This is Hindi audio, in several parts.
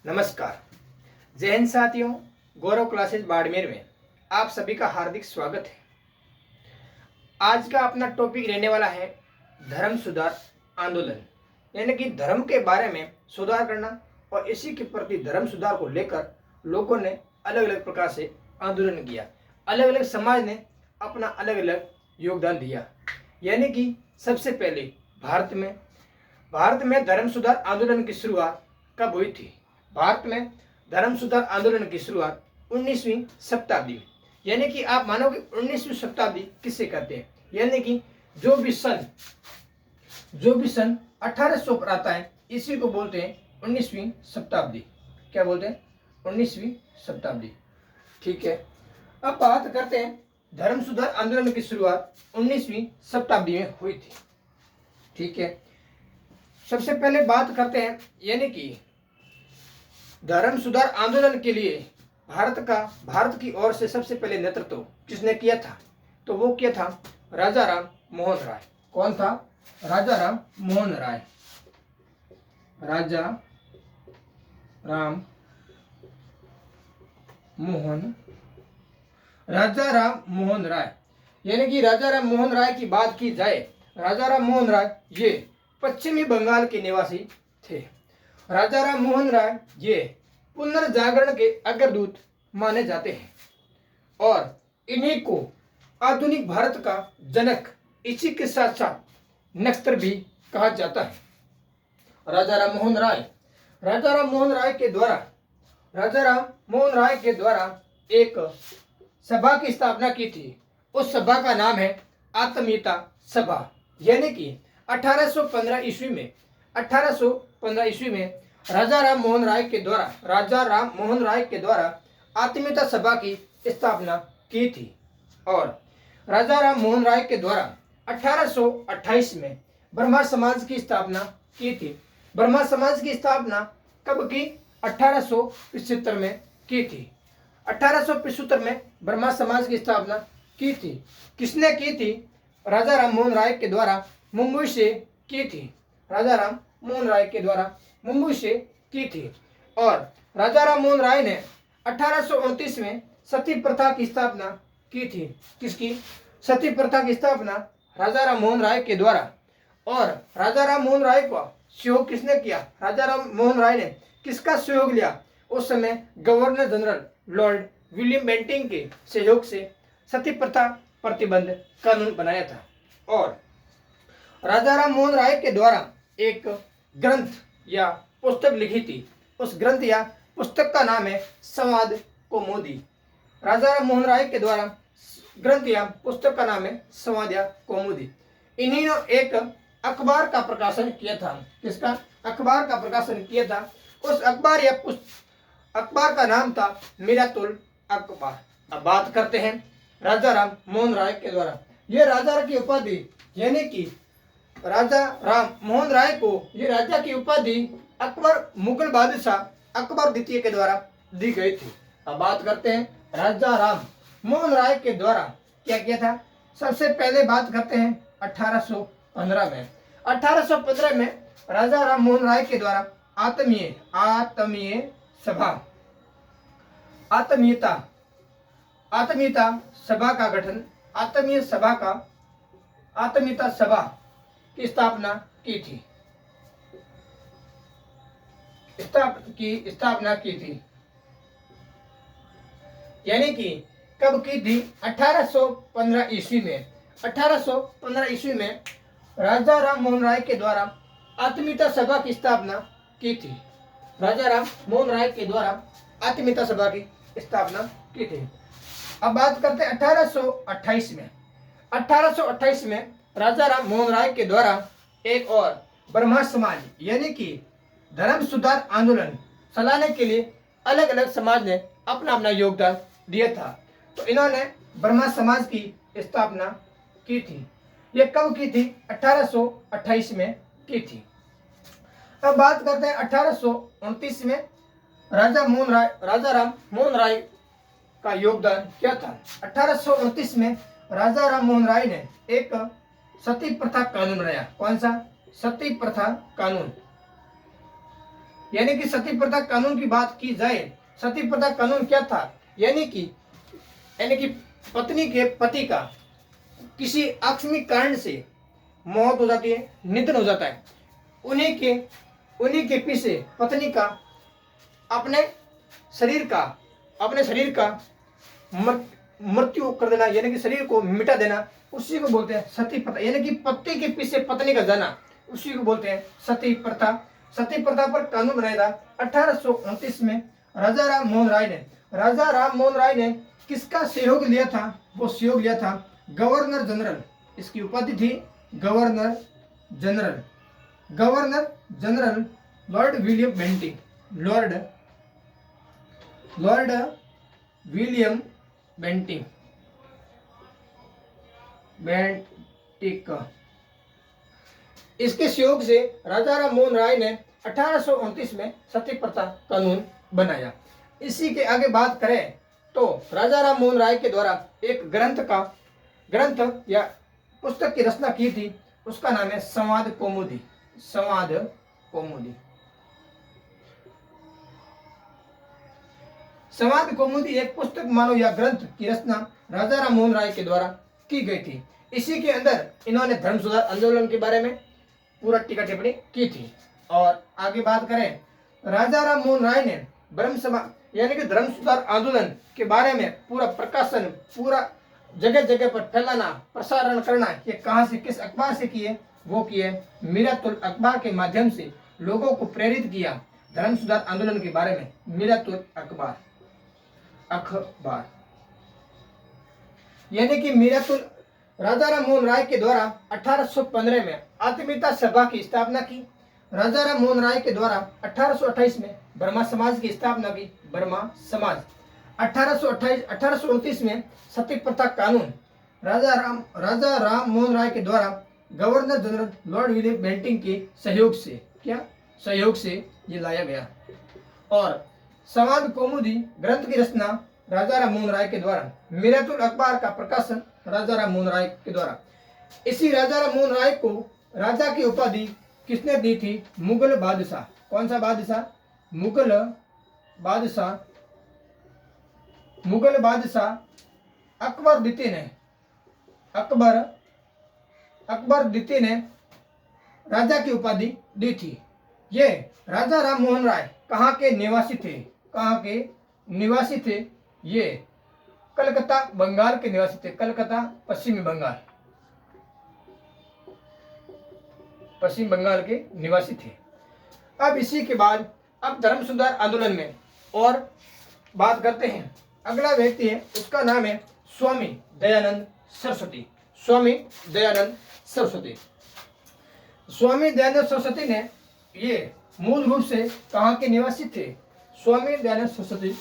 नमस्कार। जय हिंद साथियों, गौरव क्लासेस बाड़मेर में आप सभी का हार्दिक स्वागत है। आज का अपना टॉपिक रहने वाला है धर्म सुधार आंदोलन, यानी कि धर्म के बारे में सुधार करना और इसी के प्रति धर्म सुधार को लेकर लोगों ने अलग अलग प्रकार से आंदोलन किया। अलग अलग समाज ने अपना अलग अलग योगदान दिया। यानी कि सबसे पहले भारत में धर्म सुधार आंदोलन की शुरुआत कब हुई थी? भारत में धर्म सुधार आंदोलन की शुरुआत 19वीं शताब्दी, यानी कि आप मानोगे 19वीं शताब्दी किससे कहते हैं? यानी कि जो भी सन 1800 पर आता है इसी को बोलते हैं 19वीं शताब्दी। क्या बोलते हैं? 19वीं शताब्दी। ठीक है, अब बात करते हैं धर्म सुधार आंदोलन की शुरुआत 19वीं शताब्दी में हुई थी। ठीक है, सबसे पहले बात करते हैं, यानी कि धर्म सुधार आंदोलन के लिए भारत की ओर से सबसे पहले नेतृत्व किसने किया था? तो वो किया था राजा राम मोहन राय। कौन था? राजा राम मोहन राय। राजा राम मोहन राय, यानी कि राजा राम मोहन राय की बात की जाए, राजा राम मोहन राय ये पश्चिमी बंगाल के निवासी थे। राजा राम मोहन राय ये पुनर्जागरण के अग्रदूत माने जाते हैं और इन्हीं को आधुनिक भारत का जनक, इसी के साथ साथ नक्सर भी कहा जाता है। राजा राम मोहन राय के द्वारा एक सभा की स्थापना की थी। उस सभा का नाम है आत्मीयता सभा। यानी कि 1815 ईस्वी में राजा राम मोहन राय के द्वारा आत्मीयता सभा की स्थापना की थी और राजा राम मोहन राय के द्वारा 1828 में ब्रह्मा समाज की स्थापना की थी। ब्रह्मा समाज की स्थापना कब की? 1875 में की थी। 1875 में ब्रह्मा समाज की स्थापना की थी। किसने की थी? राजा राम मोहन राय के द्वारा मुंबई से की थी। राजा राम मोहन राय के द्वारा मुंबई से की थी और राजा राम मोहन राय ने 1829 में सती प्रथा की स्थापना की थी। किसकी? सती प्रथा की स्थापना राजा राम मोहन राय के द्वारा। और राजा राम मोहन राय को सहयोग किसने किया? राजा राम मोहन राय ने किसका सहयोग लिया? उस समय governor general Lord William Bentinck के सहयोग से सती प्रथा प्रतिबंध कानून बनाया था और राजा राम मोहन राय के द्वारा एक ग्रंथ या पुस्तक लिखी थी। उस ग्रंथ या पुस्तक का नाम है संवाद कौमुदी। राजा राम मोहन राय के द्वारा ग्रंथ या पुस्तक का नाम है संवाद या कौमुदी। इन्हीं ने एक अखबार का प्रकाशन किया था। किसका? अखबार का प्रकाशन किया था। उस अखबार का नाम था मिरातुल अखबार। अब बात करते हैं राजा राम मोहन राय के द्वारा। ये राजा की उपाधि, यानी कि राजा राम मोहन राय को ये राजा की उपाधि मुगल बादशाह अकबर द्वितीय के द्वारा दी गई थी। अब बात करते हैं राजा राम मोहन राय के द्वारा क्या किया था। सबसे पहले बात करते हैं 1815 में। 1815 में राजा राम मोहन राय के द्वारा आत्मीयता सभा का गठन, आत्मीयता सभा की स्थापना की थी। यानी कि कब की थी? 1815 ईस्वी में। 1815 ईस्वी में राजा राम मोहन राय के द्वारा आत्मीयता सभा की स्थापना की थी। राजा राम मोहन राय के द्वारा आत्मीयता सभा की स्थापना की थी। अब बात करते हैं 1828 में। 1828 में राजा राम मोहन राय के द्वारा एक और ब्रह्मा समाज, यानी कि धर्म सुधार आंदोलन चलाने के लिए अलग अलग समाज ने अपना अपना योगदान दिया था। तो इन्होंने ब्रह्मा समाज की स्थापना की थी। ये कब की थी? 1828 में की थी। अब बात करते हैं 1829 में राजा राम मोहन राय का योगदान क्या था? 1829 में राजा राम मोहन राय ने एक सती प्रथा कानून बनाया। कौन सा? सती प्रथा कानून। यानी कि सती प्रथा कानून की बात की जाए, सती प्रथा कानून क्या था? यानी कि पत्नी के पति का किसी आकस्मिक कारण से मौत हो जाती है, निधन हो जाता है, उन्हीं के पीछे पत्नी का अपने शरीर का मृत्यु कर देना, यानी कि शरीर को मिटा देना, उसी को बोलते हैं सती प्रथा। यानी कि पति के पीछे पत्नी का जाना, उसी को बोलते हैं सती प्रथा। सती प्रथा पर कानून बनाया था 1829 में राजा राम मोहन राय ने किसका सहयोग लिया था? वो सहयोग लिया था गवर्नर जनरल, इसकी उपाधि थी governor general Lord William Bentinck इसके सहयोग से राजा राम मोहन राय ने 1829 में सती प्रथा कानून बनाया। इसी के आगे बात करें तो राजा राम मोहन राय के द्वारा एक ग्रंथ या पुस्तक की रचना की थी, उसका नाम है संवाद कौमुदी। संवाद कौमुदी एक पुस्तक मानो या ग्रंथ की रचना राजा राम मोहन राय के द्वारा की गई थी। इसी के अंदर इन्होंने धर्म सुधार आंदोलन के बारे में पूरा टीका टिप्पणी की थी। और आगे बात करें, राजा राम मोहन राय ने ब्रह्म समाज यानी कि धर्म सुधार आंदोलन के बारे में पूरा प्रकाशन, पूरा जगह जगह पर फैलाना, प्रसारण करना, ये कहाँ से, किस अखबार से किए? वो किए मीरातुल अखबार के माध्यम से लोगों को प्रेरित किया धर्म सुधार आंदोलन के बारे में। मीरातुल अखबार यानी कि राजा राम मोहन राय के द्वारा 1815 में आत्मीयता सभा की स्थापना की। राजा राम मोहन राय के द्वारा 1828 में ब्रह्मा समाज की स्थापना की, ब्रह्मा समाज। 1829 में सती प्रथा कानून राजा राम मोहन राय के द्वारा governor general Lord William Bentinck के सहयोग से ये लाया गया। और संवाद कौमुदी ग्रंथ की रचना राजा राम मोहन राय के द्वारा। मीरातुल अखबार का प्रकाशन राजा राम मोहन राय के द्वारा। इसी राजा राम मोहन राय को राजा की उपाधि किसने दी थी? मुगल बादशाह। कौन सा बादशाह? मुगल बादशाह अकबर द्वितीय ने राजा की उपाधि दी थी। ये राजा राम मोहन राय कहाँ के निवासी थे? ये कलकत्ता बंगाल के निवासी थे, कलकत्ता पश्चिमी बंगाल के निवासी थे। अब इसी के बाद अब धर्म सुधार आंदोलन में और बात करते हैं। अगला व्यक्ति है, उसका नाम है स्वामी दयानंद सरस्वती। स्वामी दयानंद सरस्वती ने ये मूल रूप से कहाँ के निवासी थे? स्वामी दयानंद सरस्वती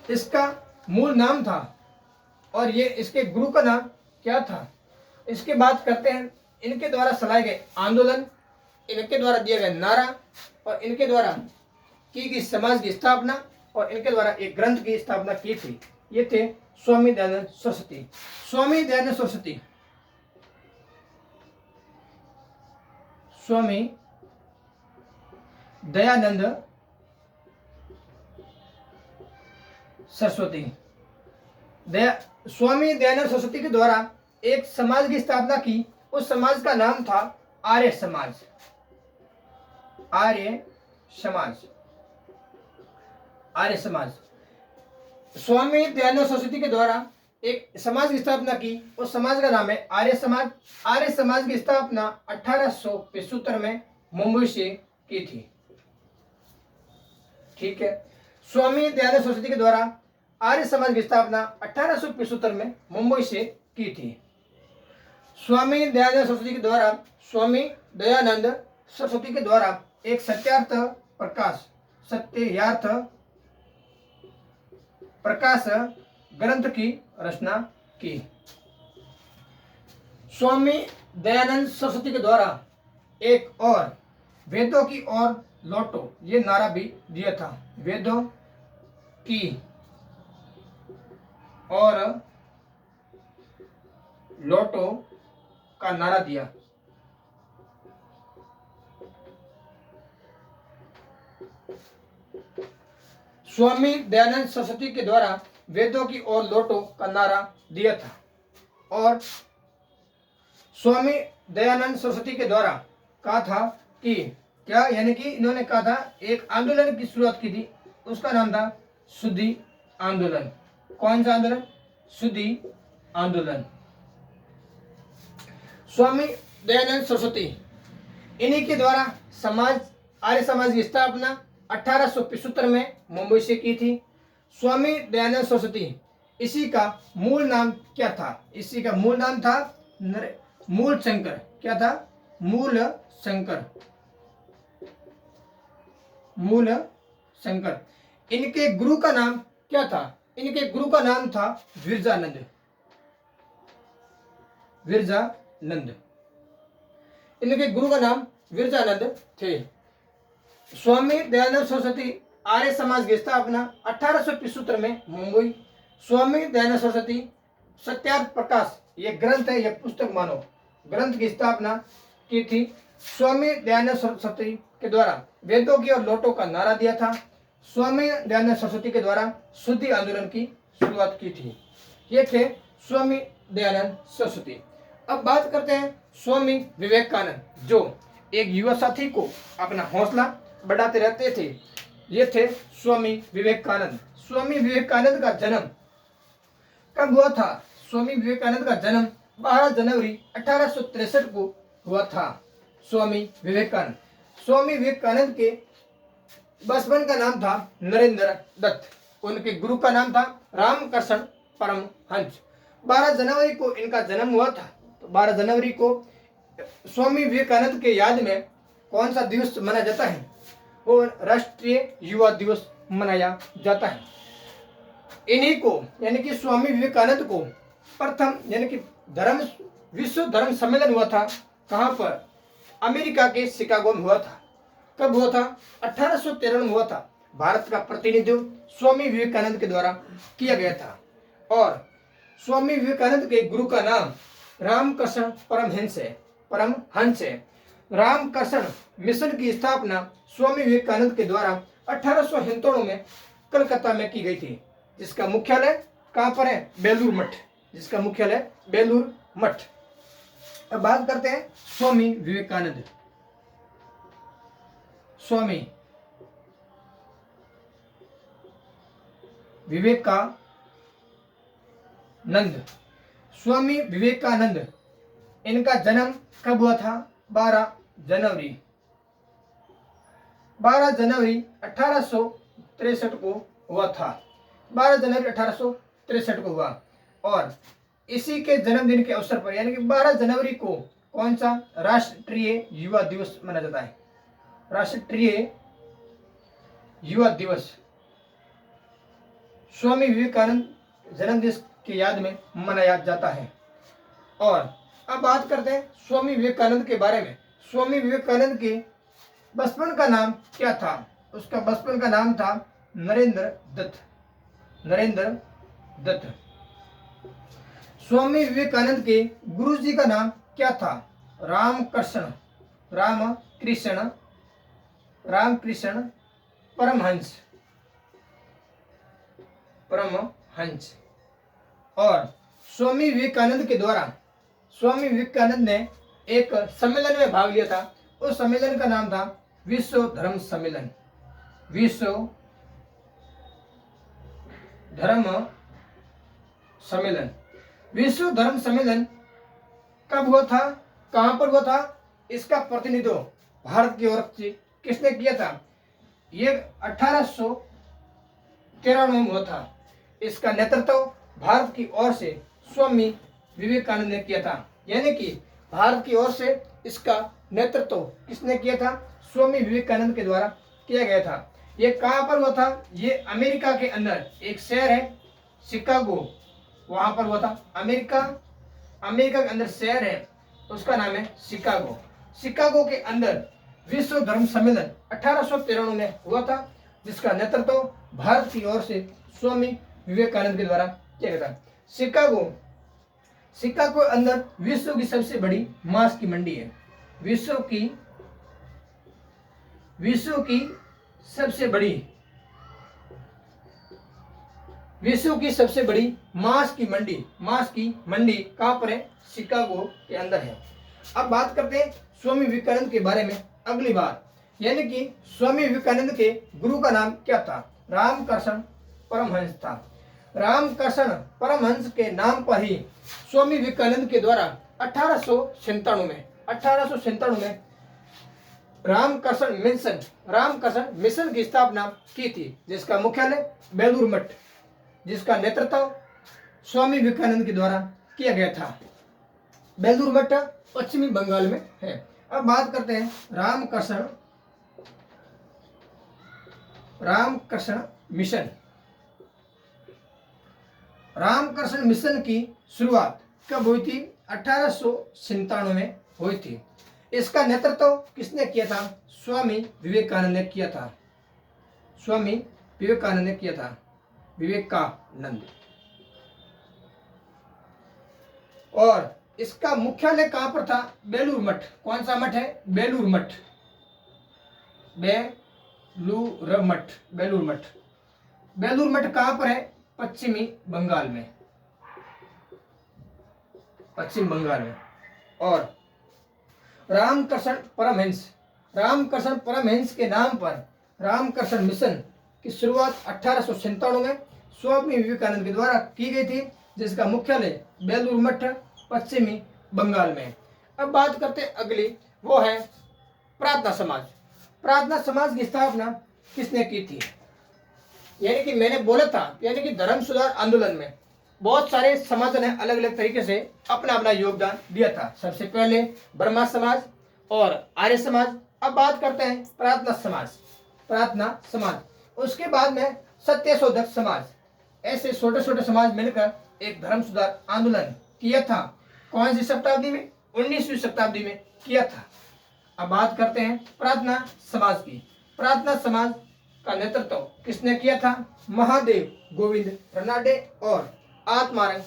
इसका मूल नाम था। और ये इसके गुरु का नाम क्या था? इसके बात करते हैं इनके द्वारा चलाए गए आंदोलन, इनके द्वारा दिए गए नारा और इनके द्वारा की गई समाज की स्थापना और इनके द्वारा एक ग्रंथ की स्थापना की थी। ये थे स्वामी दयानंद सरस्वती। स्वामी दयानंद सरस्वती के द्वारा एक समाज की स्थापना की। उस समाज का नाम था आर्य समाज। स्वामी दयानंद सरस्वती के द्वारा एक समाज की स्थापना की, उस समाज का नाम है आर्य समाज। आर्य समाज की स्थापना 1875 में मुंबई से की थी। ठीक है, स्वामी दयानंद सरस्वती के द्वारा आर्य समाज की स्थापना 1875 में मुंबई से की थी। स्वामी दयानंद सरस्वती के द्वारा एक सत्यार्थ प्रकाश ग्रंथ की रचना की। स्वामी दयानंद सरस्वती के द्वारा एक और वेदों की ओर लौटो, ये नारा भी दिया था। वेदों की और लौटो का नारा दिया। स्वामी दयानंद सरस्वती के द्वारा वेदों की ओर लौटो का नारा दिया था। और स्वामी दयानंद सरस्वती के द्वारा कहा था कि क्या, यानी कि इन्होंने कहा था एक आंदोलन की शुरुआत की थी, उसका नाम था शुद्धि आंदोलन। कौन सा आंदोलन? शुद्धि आंदोलन। स्वामी दयानंद सरस्वती, इन्हीं के द्वारा आर्य समाज की स्थापना 1875 में मुंबई से की थी। स्वामी दयानंद सरस्वती, इसी का मूल नाम क्या था? इसी का मूल नाम था मूल शंकर। क्या था? मूल शंकर। मूल शंकर। इनके गुरु का नाम क्या था? इनके गुरु का नाम था विरजानंद। विरजानंद। इनके गुरु का नाम विरजानंद थे। स्वामी दयानंद सरस्वती आर्य समाज की स्थापना 1875 में मुंबई। स्वामी दयानंद सरस्वती सत्यार्थ प्रकाश, ये ग्रंथ है, ये पुस्तक मानो, ग्रंथ की स्थापना की थी। स्वामी दयानंद सरस्वती के द्वारा वेदों की और लौटों का नारा दिया था। स्वामी दयानंद सरस्वती के द्वारा शुद्धि आंदोलन की शुरुआत की थी। ये थे स्वामी दयानंद सरस्वती। अब बात करते हैं स्वामी विवेकानंद, जो एक युवा साथी को अपना हौसला बढ़ाते रहते थे। ये थे स्वामी विवेकानंद। स्वामी विवेकानंद का जन्म कब हुआ था? स्वामी विवेकानंद का जन्म 12 जनवरी 1863 को हुआ था। स्वामी विवेकानंद। स्वामी विवेकानंद के बचपन का नाम था नरेंद्र दत्त। उनके गुरु का नाम था रामकृष्ण परमहंस। 12 जनवरी को इनका जन्म हुआ था। तो 12 जनवरी को स्वामी विवेकानंद के याद में कौन सा दिवस मनाया जाता है? वो राष्ट्रीय युवा दिवस मनाया जाता है। इन्हीं को, यानी कि स्वामी विवेकानंद को प्रथम, यानी कि विश्व धर्म सम्मेलन हुआ था। कहाँ पर? अमेरिका के शिकागो में हुआ था। कब हुआ था? 1813 में हुआ था। भारत का प्रतिनिधित्व स्वामी विवेकानंद के द्वारा किया गया था। और स्वामी विवेकानंद के गुरु का नाम रामकृष्ण परमहंस है। परमहंस है। रामकृष्ण मिशन की स्थापना स्वामी विवेकानंद के द्वारा 1893 में कलकत्ता में की गई थी, जिसका मुख्यालय कहाँ पर है? बेलूर मठ। जिसका मुख्यालय बेलूर मठ। अब बात करते हैं स्वामी विवेकानंद। स्वामी विवेकानंद। स्वामी विवेकानंद, इनका जन्म कब हुआ था? 12 जनवरी 1863 को हुआ था। 12 जनवरी 1863 को हुआ। और इसी के जन्मदिन के अवसर पर, यानी कि 12 जनवरी को कौन सा राष्ट्रीय युवा दिवस मनाया जाता है? राष्ट्रीय युवा दिवस स्वामी विवेकानंद जन्मदिन की याद में मनाया जाता है। और अब बात करते हैं स्वामी विवेकानंद के बारे में। स्वामी विवेकानंद के बचपन का नाम क्या था? उसका बचपन का नाम था नरेंद्र दत्त। नरेंद्र दत्त। स्वामी विवेकानंद के गुरुजी का नाम क्या था? रामकृष्ण परमहंस। परमहंस। और स्वामी विवेकानंद के द्वारा स्वामी विवेकानंद ने एक सम्मेलन में भाग लिया था। उस सम्मेलन का नाम था विश्व धर्म सम्मेलन। विश्व धर्म सम्मेलन। विश्व धर्म सम्मेलन कब हुआ था? कहां पर हुआ था? इसका प्रतिनिधित्व भारत की ओर से किसने किया था? ये 1893 में हुआ था। इसका नेतृत्व भारत की ओर से स्वामी विवेकानंद ने किया था। यानी कि भारत की ओर से इसका नेतृत्व किसने किया था? स्वामी विवेकानंद के द्वारा किया गया था। ये कहां पर हुआ था? ये अमेरिका के अंदर एक शहर है शिकागो, वहां पर हुआ था। अमेरिका के अंदर शहर है, उसका नाम है शिकागो। शिकागो के अंदर विश्व धर्म सम्मेलन 1893 में हुआ था, जिसका नेतृत्व भारत की ओर से स्वामी विवेकानंद के द्वारा किया गया था। शिकागो अंदर विश्व की सबसे बड़ी मांस की मंडी है। विश्व की सबसे बड़ी, विश्व की सबसे बड़ी मांस की मंडी कहाँ पर है? शिकागो के अंदर है। अब बात करते हैं स्वामी विवेकानंद के बारे में अगली बार, यानी कि स्वामी विवेकानंद के गुरु का नाम क्या था? रामकृष्ण परमहंस था। रामकृष्ण परमहंस के नाम पर ही स्वामी विवेकानंद के द्वारा 1897 में रामकृष्ण मिशन की स्थापना की थी, जिसका मुख्यालय बेलूर मठ, जिसका नेतृत्व स्वामी विवेकानंद के द्वारा किया गया था। बेलूर मठ पश्चिमी बंगाल में है। अब बात करते हैं रामकृष्ण मिशन। रामकृष्ण मिशन की शुरुआत कब हुई थी? 1897 में हुई थी। इसका नेतृत्व किसने किया था? स्वामी विवेकानंद ने किया था। विवेकानंद। और इसका मुख्यालय कहां पर था? बेलूर मठ। कौन सा मठ है? बेलूर मठ। बेलूर मठ कहां पर है? पश्चिम बंगाल में। और रामकृष्ण परमहंस के नाम पर रामकृष्ण मिशन की शुरुआत 1897 में स्वामी विवेकानंद के द्वारा की गई थी, जिसका मुख्यालय बेलूर मठ पश्चिमी बंगाल में। अब बात करते हैं अगली, वो है प्रार्थना समाज। प्रार्थना समाज की स्थापना किसने की थी? यानी कि मैंने बोला था, यानी कि धर्म सुधार आंदोलन में बहुत सारे समाजों ने अलग अलग तरीके से अपना अपना योगदान दिया था। सबसे पहले ब्रह्मा समाज और आर्य समाज। अब बात करते हैं प्रार्थना समाज। उसके बाद में सत्यशोधक समाज। ऐसे छोटे छोटे समाज मिलकर एक धर्म सुधार आंदोलन किया था। कौन सी शताब्दी में? 19वीं शताब्दी में किया था। अब बात करते हैं प्रार्थना समाज की। प्रार्थना समाज का नेतृत्व किसने किया था? महादेव गोविंद रनाडे और आत्माराम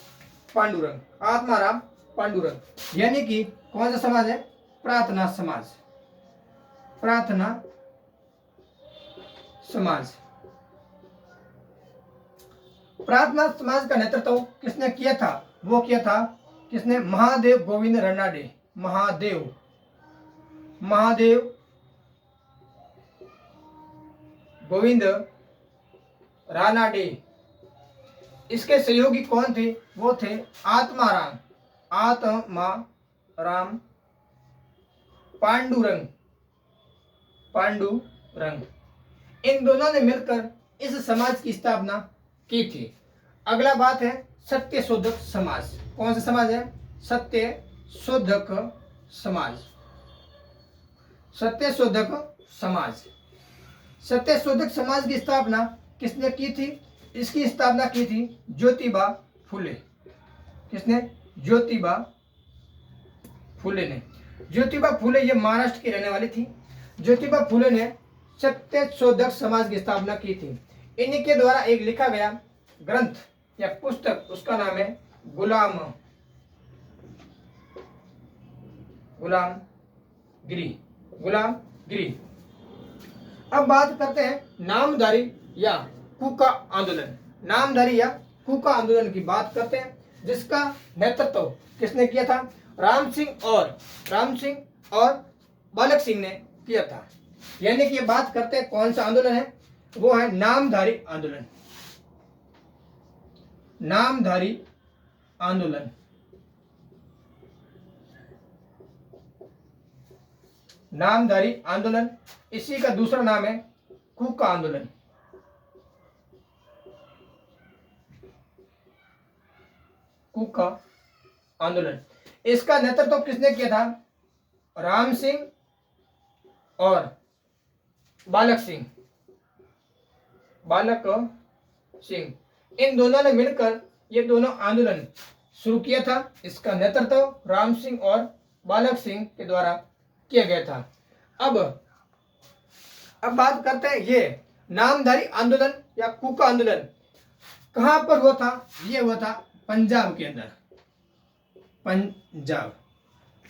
पांडुरंग। यानी कि कौन सा समाज है? प्रार्थना समाज। प्रार्थना समाज का नेतृत्व किसने किया था? वो किया था किसने? महादेव गोविंद रनाडे। महादेव गोविंद रानाडे। इसके सहयोगी कौन थे? वो थे आत्माराम पांडुरंग। इन दोनों ने मिलकर इस समाज की स्थापना की थी। अगला बात है सत्यशोधक समाज। कौन सा समाज है? सत्यशोधक समाज की स्थापना किसने की थी? इसकी स्थापना की थी ज्योतिबा फुले। किसने? ज्योतिबा फुले ये महाराष्ट्र की रहने वाली थी। ज्योतिबा फुले ने सत्यशोधक समाज की स्थापना की थी। इन्हीं के द्वारा एक लिखा गया ग्रंथ या पुस्तक, उसका नाम है गुलामगिरी। अब बात करते हैं नामधारी या कूका आंदोलन की बात करते हैं, जिसका नेतृत्व किसने किया था? राम सिंह और बालक सिंह ने किया था। यानी कि ये बात करते हैं कौन सा आंदोलन है? वो है नामधारी आंदोलन। इसी का दूसरा नाम है कूका आंदोलन। इसका नेतृत्व किसने किया था? राम सिंह और बालक सिंह। इन दोनों ने मिलकर ये दोनों आंदोलन शुरू किया था। इसका नेतृत्व राम सिंह और बालक सिंह के द्वारा किया गया था। अब बात करते हैं ये नामधारी आंदोलन या कूका आंदोलन कहां पर हुआ था? ये हुआ था पंजाब के अंदर।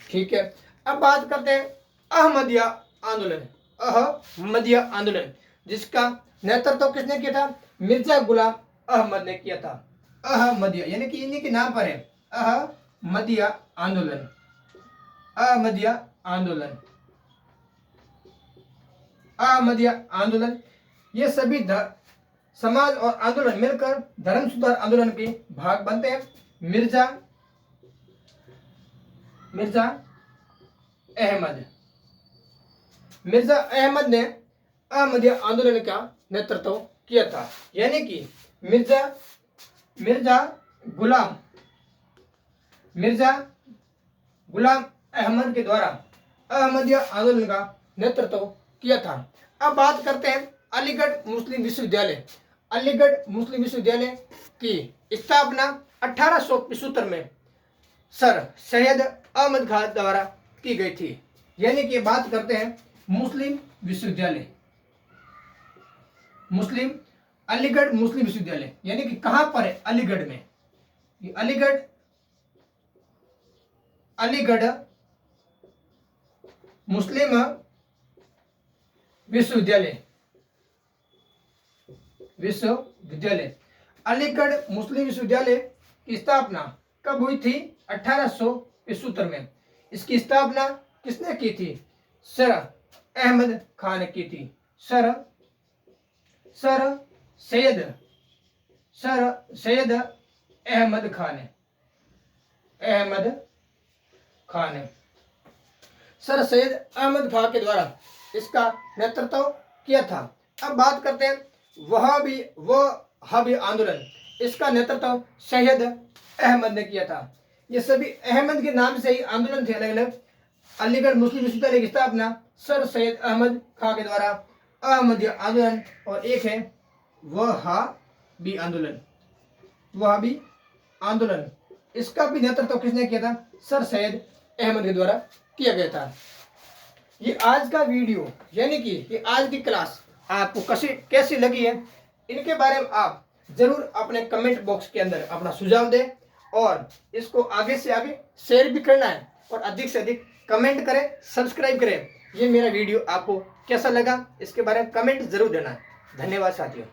ठीक है। अब बात करते हैं अहमदिया आंदोलन। जिसका नेतृत्व किसने किया था? मिर्जा गुलाम अहमद ने किया था। अहमदिया यानी कि इन्हीं के नाम पर है, अहमदिया आंदोलन, अहमदिया आंदोलन, अहमदिया आंदोलन। ये सभी समाज और आंदोलन मिलकर धर्म सुधार आंदोलन के भाग बनते हैं। मिर्जा अहमद, मिर्जा अहमद ने अहमदिया आंदोलन का नेतृत्व किया था। यानी कि मिर्जा गुलाम अहमद के द्वारा अहमदिया आंदोलन का नेतृत्व किया था। अब बात करते हैं अलीगढ़ मुस्लिम विश्वविद्यालय। अलीगढ़ मुस्लिम विश्वविद्यालय की स्थापना 1875 में सर सैयद अहमद खान द्वारा की गई थी। यानी कि बात करते हैं मुस्लिम विश्वविद्यालय, अलीगढ़ मुस्लिम विश्वविद्यालय, यानी कि कहां पर है? अलीगढ़ में। ये अलीगढ़ मुस्लिम विश्वविद्यालय, अलीगढ़ मुस्लिम विश्वविद्यालय की स्थापना कब हुई थी? 1875 में। इसकी स्थापना किसने की थी? सर अहमद खान ने की थी। सर सैयद अहमद खान ने, सर सैयद अहमद खान के द्वारा इसका नेतृत्व किया था। अब बात करते हैं वहाबी आंदोलन। इसका नेतृत्व सैयद अहमद ने किया था। ये सभी अहमद के नाम से ही आंदोलन थे अलग अलग। अलीगढ़ मुस्लिम विश्वविद्यालय की स्थापना सर सैयद अहमद खान के द्वारा अहमदिया आंदोलन, और एक है वहाबी आंदोलन। इसका भी नेतृत्व किसने किया था? सर सैयद अहमद के द्वारा किया गया था। ये आज का वीडियो यानी कि ये आज की क्लास आपको कैसी लगी है, इनके बारे में आप जरूर अपने कमेंट बॉक्स के अंदर अपना सुझाव दें, और इसको आगे से आगे शेयर भी करना है, और अधिक से अधिक कमेंट करें, सब्सक्राइब करें। ये मेरा वीडियो आपको कैसा लगा इसके बारे में कमेंट जरूर देना। धन्यवाद साथियों।